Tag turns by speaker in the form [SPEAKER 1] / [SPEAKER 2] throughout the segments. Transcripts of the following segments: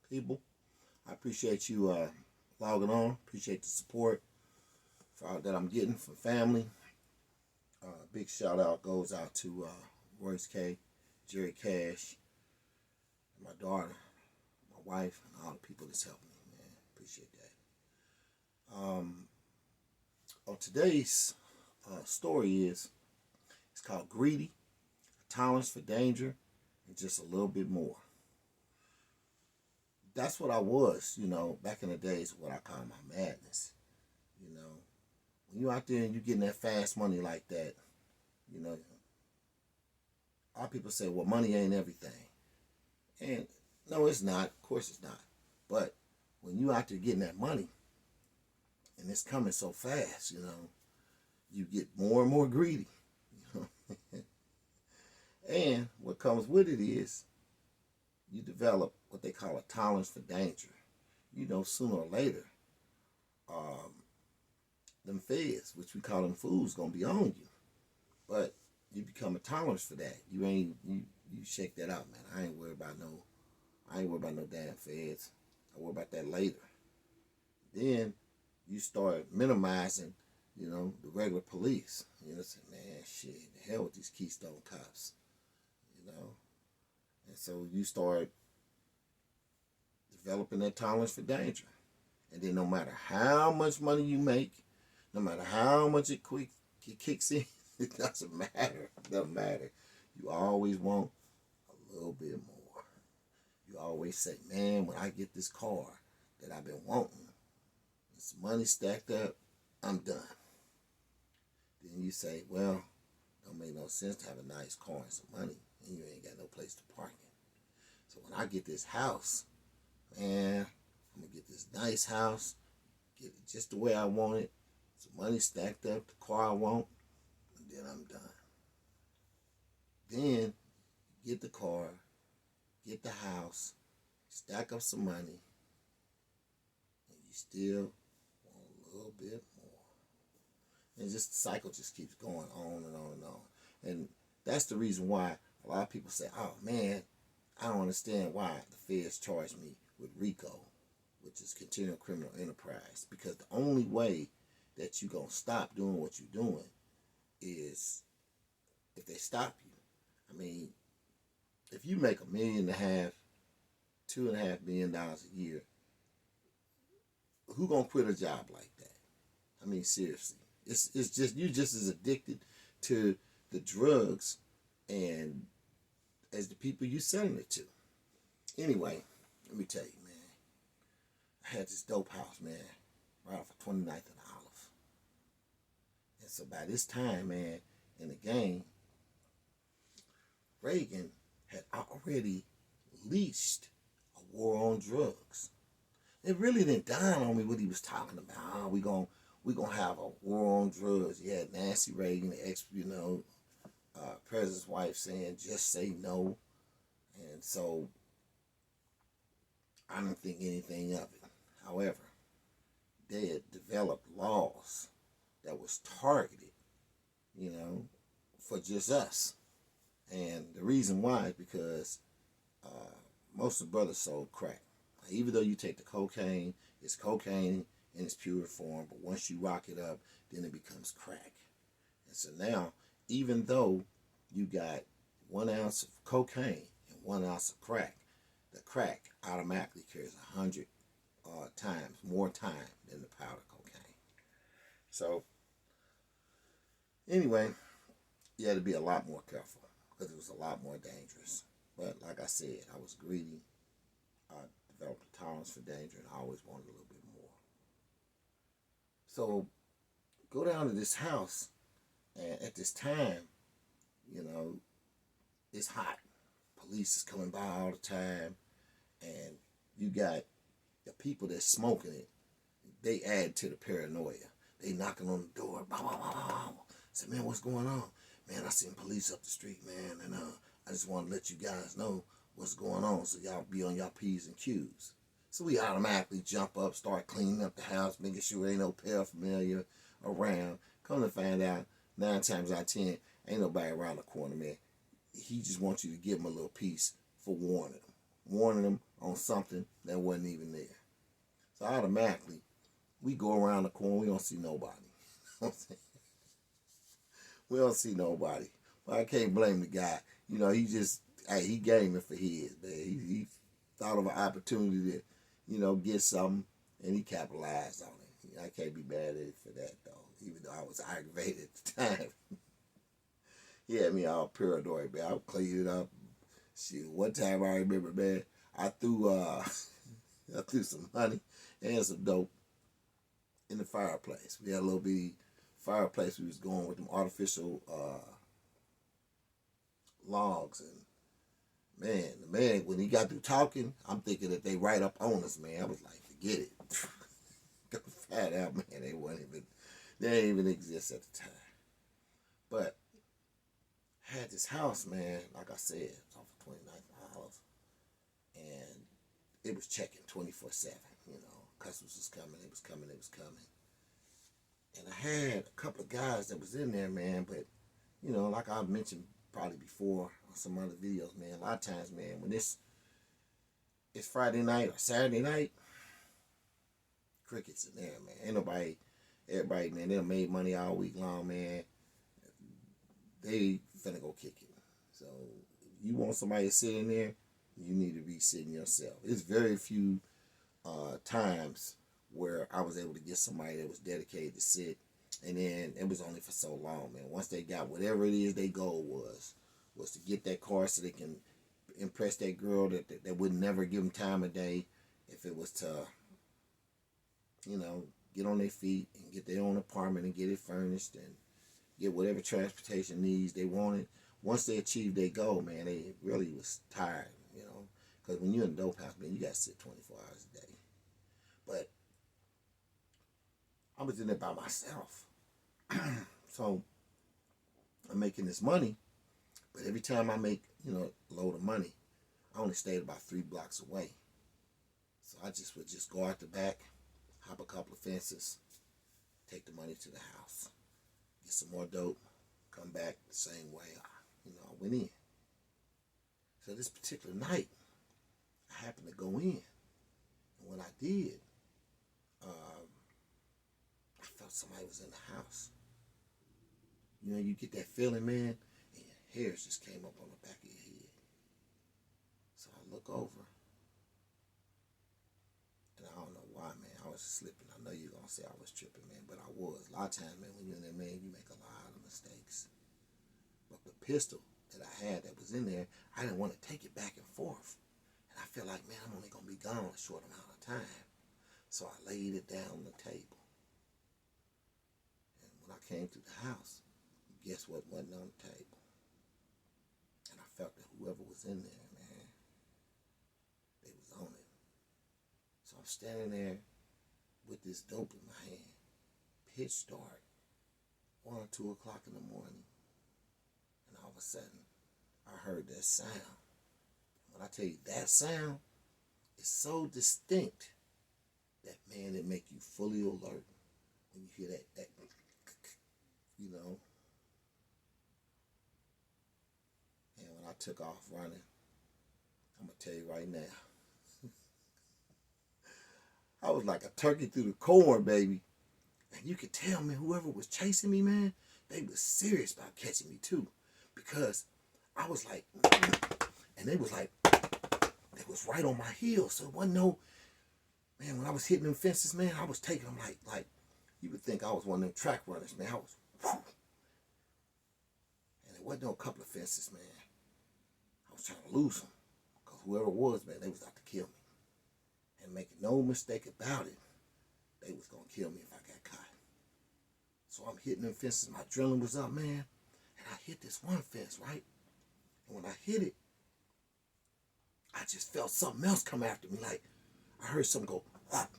[SPEAKER 1] people. I appreciate you logging on. Appreciate the support that I'm getting from family. Big shout out goes out to Royce K, Jerry Cash, my daughter, my wife, and all the people that's helped me, man. Appreciate that. On today's story it's called Greedy, Tolerance for Danger, and Just a Little Bit More. That's what I was, back in the days, what I call my madness. When you out there and you getting that fast money like that, a lot of people say, well, money ain't everything. And no, it's not. Of course it's not. But when you out there getting that money, and it's coming so fast, you get more and more greedy. And what comes with it is you develop what they call a tolerance for danger. Sooner or later, them feds, which we call them fools, gonna be on you. But you become a tolerance for that. You shake that out, man. I ain't worried about no damn feds. I worry about that later. Then you start minimizing, the regular police. Say, man, shit, the hell with these Keystone cops. And so you start developing that tolerance for danger. And then no matter how much money you make, no matter how much it kicks in, it doesn't matter. It doesn't matter. You always want a little bit more. You always say, man, when I get this car that I've been wanting, this money stacked up, I'm done. Then you say, well, don't make no sense to have a nice car and some money, and you ain't got no place to park it. So when I get this house, man, I'm going to get this nice house, get it just the way I want it, some money stacked up, the car I want, and then I'm done. Then get the car, get the house, stack up some money, and you still want a little bit more. And just the cycle just keeps going on and on and on. And that's the reason why a lot of people say, oh man, I don't understand why the feds charge me with RICO, which is continual criminal enterprise. Because the only way that you're going to stop doing what you're doing is if they stop you. I mean, if you make $1.5 million, $2.5 million a year, who gonna quit a job like that? I mean, seriously, it's just you just as addicted to the drugs and as the people you selling it to. Anyway, let me tell you, man, I had this dope house, man, right off of 29th and Olive. And so by this time, man, in the game, Reagan had already leashed a war on drugs. It really didn't dawn on me what he was talking about. Oh, we gonna have a war on drugs. You had Nancy Reagan, the ex, president's wife, saying just say no. And so I didn't think anything of it. However, they had developed laws that was targeted, for just us. And the reason why is because most of the brothers sold crack. Even though you take the cocaine, it's cocaine in its pure form, but once you rock it up, then it becomes crack. And so now, even though you got 1 ounce of cocaine and 1 ounce of crack, the crack automatically carries 100 times more time than the powder cocaine. So, anyway, you had to be a lot more careful because it was a lot more dangerous. But like I said, I was greedy. I developed a tolerance for danger and I always wanted a little bit more. So, go down to this house, and at this time, it's hot. Police is coming by all the time, and you got the people that's smoking it. They add to the paranoia. They knocking on the door. Bah, bah, bah, bah. Say, man, what's going on? Man, I seen police up the street, man, and I just want to let you guys know what's going on so y'all be on y'all P's and Q's. So we automatically jump up, start cleaning up the house, making sure there ain't no paraphernalia around. Come to find out, 9 times out of 10, ain't nobody around the corner, man. He just wants you to give him a little piece for warning him. Warning him on something that wasn't even there. So automatically, we go around the corner, we don't see nobody. We don't see nobody. Well, I can't blame the guy. You know, he gaming for his, man. He thought of an opportunity to, get something, and he capitalized on it. I can't be mad at it for that, though, even though I was aggravated at the time. He had me all paranoid, man. I would clean it up. Shit, one time I remember, man, I threw some honey and some dope in the fireplace. We had a little bitty fireplace. We was going with them artificial logs, and man, the man, when he got through talking, I'm thinking that they right up on us, man. I was like, forget it. Go find out, man. They didn't even exist at the time. But I had this house, man, like I said, it was off of 29th Miles, and it was checking 24/7, customers was coming, it was coming. And I had a couple of guys that was in there, man, but, like I mentioned probably before on some other videos, man, a lot of times, man, when it's Friday night or Saturday night, crickets in there, man. Ain't everybody, man, they done made money all week long, man. They finna go kick it. So if you want somebody to sit in there, you need to be sitting yourself. It's very few times where I was able to get somebody that was dedicated to sit, and then it was only for so long, man. Once they got whatever it is their goal was to get that car so they can impress that girl that would never give them time of day. If it was to, get on their feet and get their own apartment and get it furnished and get whatever transportation needs they wanted. Once they achieved their goal, man, they really was tired, because when you're in a dope house, man, you got to sit 24 hours a day. But I was in there by myself. So I'm making this money, but every time I make, a load of money, I only stayed about 3 blocks away. So I would just go out the back, hop a couple of fences, take the money to the house, get some more dope, come back the same way I went in. So this particular night, I happened to go in. And when I did, I felt somebody was in the house. You get that feeling, man, and your hairs just came up on the back of your head. So I look over, and I don't know why, man, I was slipping. I know you're going to say I was tripping, man, but I was. A lot of times, man, when you're in there, man, you make a lot of mistakes. But the pistol that I had that was in there, I didn't want to take it back and forth. And I feel like, man, I'm only going to be gone a short amount of time. So I laid it down on the table. And when I came to the house, guess what wasn't on the table? And I felt that whoever was in there, man, they was on it. So I'm standing there with this dope in my hand, pitch dark, 1 or 2 o'clock in the morning. And all of a sudden, I heard that sound. When I tell you that sound is so distinct that, man, it make you fully alert when you hear that And when I took off running, I'm going to tell you right now, I was like a turkey through the corn, baby. And you could tell, man, whoever was chasing me, man, they was serious about catching me too. Because I was like, and they was like, they was right on my heels. So it wasn't no, man, when I was hitting them fences, man, I was taking them like you would think I was one of them track runners, man. I was, whew. And it wasn't no couple of fences, man. I was trying to lose them. Because whoever it was, man, they was out to kill me. And making no mistake about it, they was going to kill me if I got caught. So I'm hitting them fences. My adrenaline was up, man. And I hit this one fence, right? And when I hit it, I just felt something else come after me. Like, I heard something go, whoop.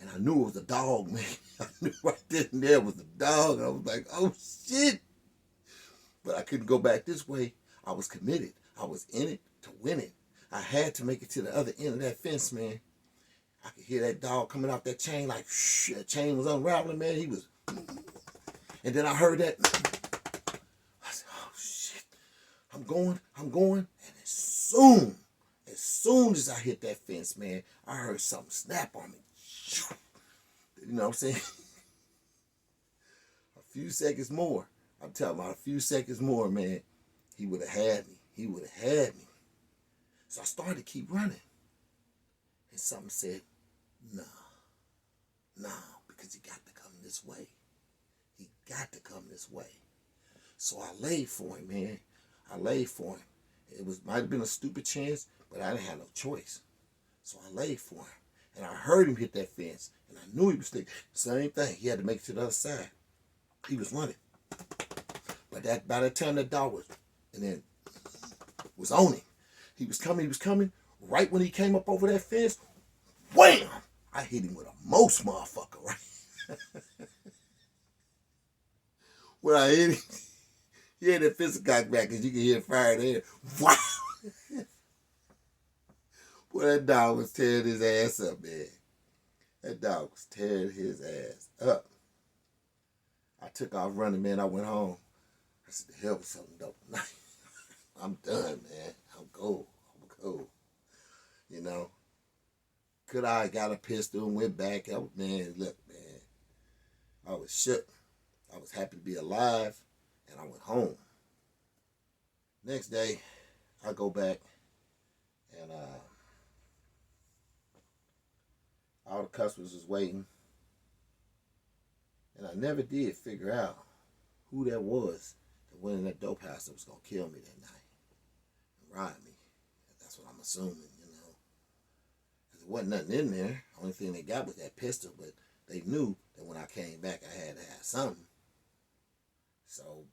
[SPEAKER 1] And I knew it was a dog, man. I knew right then and there was a dog. I was like, oh, shit. But I couldn't go back this way. I was committed. I was in it to win it. I had to make it to the other end of that fence, man. I could hear that dog coming off that chain like, shh, that chain was unraveling, man. He was, and then I heard that. I said, oh, shit. I'm going. And as soon As soon as I hit that fence, man, I heard something snap on me. You know what I'm saying? A few seconds more. I'm talking about a few seconds more, man. He would have had me. He would have had me. So I started to keep running. And something said, nah, because he got to come this way. He got to come this way. So I laid for him, man. I laid for him. It might have been a stupid chance, but I didn't have no choice. So I laid for him. And I heard him hit that fence. And I knew he was thinking, same thing. He had to make it to the other side. He was running. But by the time that dog was on him. He was coming. Right when he came up over that fence, wham! I hit him with a most motherfucker, right? When I hit him, he had that fist cock back because you can hear fire there. Wow! Boy, that dog was tearing his ass up, man. That dog was tearing his ass up. I took off running, man. I went home. I said, the hell with something dope. I'm done, man. I'm cold. You know. Could I have got a pistol and went back? Man, look, man. I was shook. I was happy to be alive. And I went home. Next day, I go back. And all the customers was waiting. And I never did figure out who that was that went in that dope house that was going to kill me that night and rob me. That's what I'm assuming, you know. Because there wasn't nothing in there. Only thing they got was that pistol, but they knew that when I came back, I had to have something. So,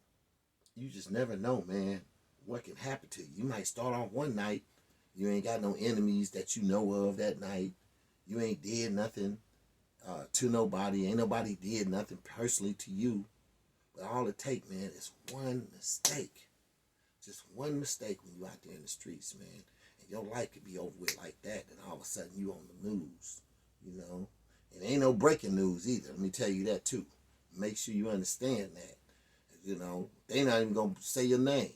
[SPEAKER 1] you just never know, man, what can happen to you. You might start off one night, you ain't got no enemies that you know of that night. You ain't did nothing to nobody. Ain't nobody did nothing personally to you. But all it take, man, is one mistake. Just one mistake when you out there in the streets, man. And your life could be over with like that. And all of a sudden you on the news, you know. And ain't no breaking news either. Let me tell you that too. Make sure you understand that. You know, they not even going to say your name.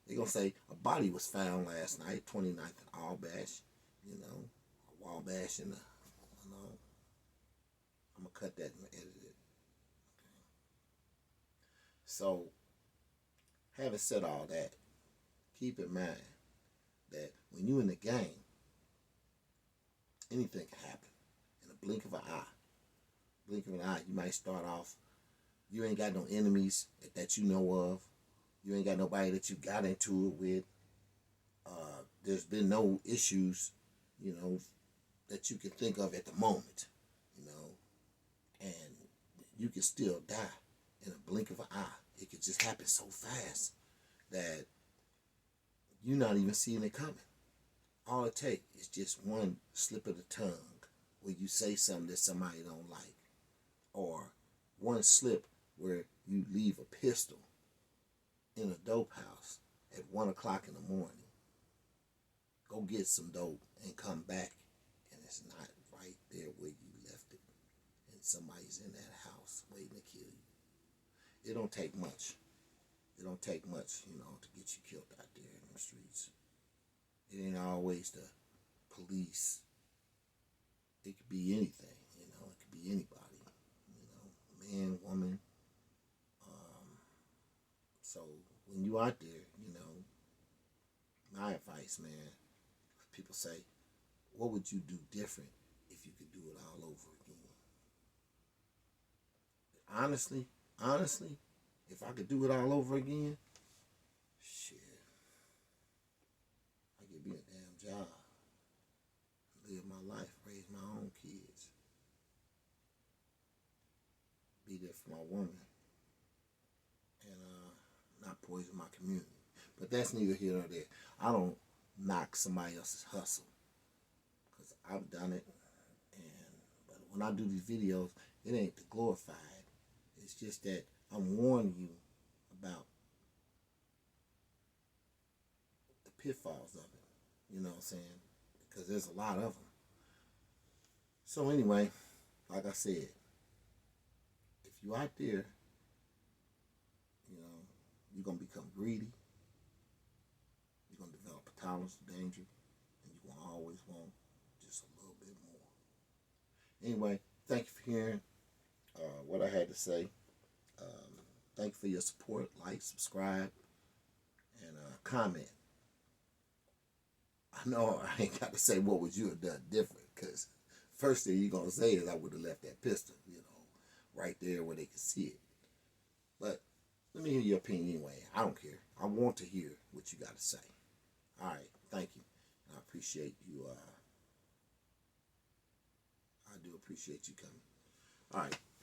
[SPEAKER 1] They going to say a body was found last night, 29th and Allbash. You know, a Wabash and you know. I'm going to cut that and edit it. Okay. So, having said all that, keep in mind that when you in the game, anything can happen. In a blink of an eye. Blink of an eye, you might start off, you ain't got no enemies that you know of. You ain't got nobody that you got into it with. There's been no issues, you know, that you can think of at the moment, you know. And you can still die in a blink of an eye. It could just happen so fast that you're not even seeing it coming. All it takes is just one slip of the tongue where you say something that somebody don't like. Or one slip where you leave a pistol in a dope house at 1 o'clock in the morning. Go get some dope and come back and it's not right there where you left it. And somebody's in that house waiting to kill you. It don't take much. It don't take much, you know, to get you killed out there in the streets. It ain't always the police. It could be anything, you know. It could be anybody, you know, man, woman. So when you out there, you know, my advice, man, people say, what would you do different if you could do it all over again? Honestly, if I could do it all over again, shit, I could be a damn job, live my life, raise my own kids, be there for my woman, and not poison my community. But that's neither here nor there. I don't knock somebody else's hustle because I've done it. But when I do these videos, it ain't to glorify it. It's just that I'm warning you about the pitfalls of it. You know what I'm saying? Because there's a lot of them. So anyway, like I said, if you out there, you know, you're going to become greedy. You're going to develop a tolerance to danger. And you're going to always want just a little bit more. Anyway, thank you for hearing what I had to say. Thank you for your support. Like, subscribe, and comment. I know I ain't got to say what would you have done different, because first thing you're going to say is I would have left that pistol, right there where they could see it. But let me hear your opinion anyway. I don't care. I want to hear what you got to say. All right. Thank you. I appreciate you. I do appreciate you coming. All right.